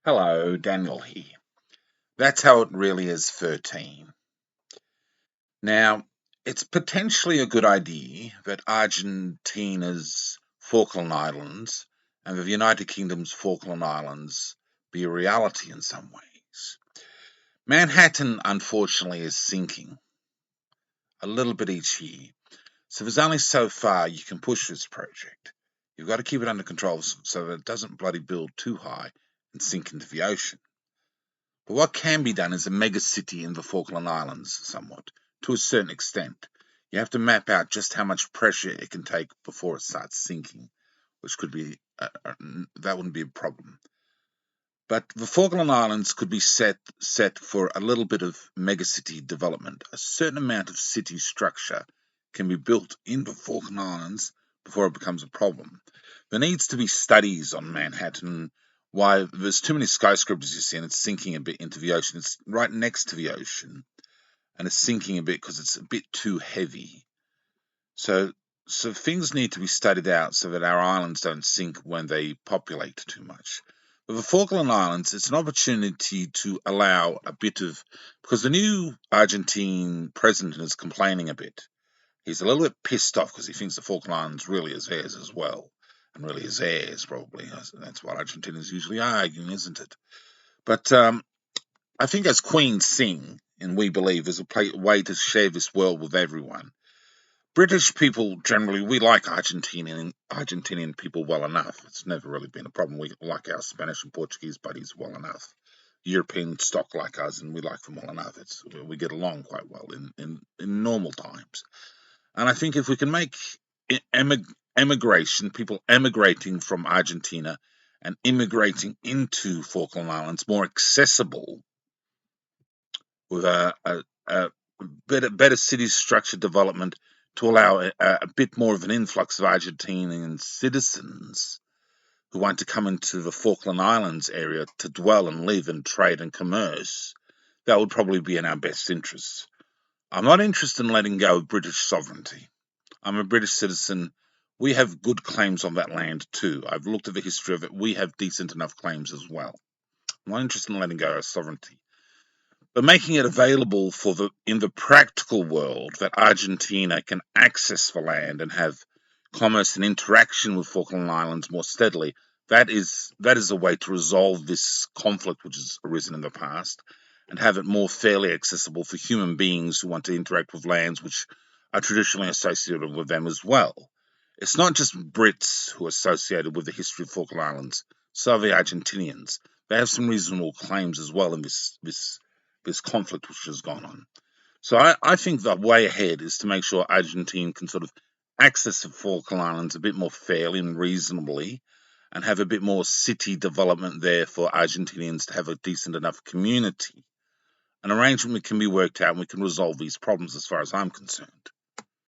Hello, Daniel here. That's how it really is 13. Now, it's potentially a good idea that Argentina's Falkland Islands and the United Kingdom's Falkland Islands be a reality in some ways. Manhattan, unfortunately, is sinking a little bit each year. So there's only so far you can push this project. You've got to keep it under control so that it doesn't bloody build too high and sink into the ocean. But what can be done is a mega city in the Falkland Islands, somewhat, to a certain extent. You have to map out just how much pressure it can take before it starts sinking, which could be, that wouldn't be a problem. But the Falkland Islands could be set for a little bit of megacity development. A certain amount of city structure can be built in the Falkland Islands before it becomes a problem. There needs to be studies on Manhattan, why there's too many skyscrapers, you see, and it's sinking a bit into the ocean. It's right next to the ocean, and it's sinking a bit because it's a bit too heavy. So, so things need to be studied out so that our islands don't sink when they populate too much. With the Falkland Islands, it's an opportunity to allow a bit of, because the new Argentine president is complaining a bit. He's a little bit pissed off because he thinks the Falkland Islands really is theirs as well, and really is theirs probably. That's what Argentinians usually argue, isn't it? But I think as Queens sing, and we believe there's a way to share this world with everyone. British people generally, we like Argentinian people well enough. It's never really been a problem. We like our Spanish and Portuguese buddies well enough. European stock like us, and we like them well enough. We get along quite well in normal times. And I think if we can make emigration, people emigrating from Argentina and immigrating into Falkland Islands more accessible with a better city structure development to allow a bit more of an influx of Argentinian citizens who want to come into the Falkland Islands area to dwell and live and trade and commerce, that would probably be in our best interests. I'm not interested in letting go of British sovereignty. I'm a British citizen. We have good claims on that land too. I've looked at the history of it. We have decent enough claims as well. I'm not interested in letting go of sovereignty. But making it available in the practical world that Argentina can access the land and have commerce and interaction with Falkland Islands more steadily, that is a way to resolve this conflict which has arisen in the past and have it more fairly accessible for human beings who want to interact with lands which are traditionally associated with them as well. It's not just Brits who are associated with the history of Falkland Islands, so are the Argentinians. They have some reasonable claims as well in this conflict which has gone on. So I think the way ahead is to make sure Argentina can sort of access the Falkland Islands a bit more fairly and reasonably and have a bit more city development there for Argentinians to have a decent enough community. An arrangement can be worked out and we can resolve these problems as far as I'm concerned.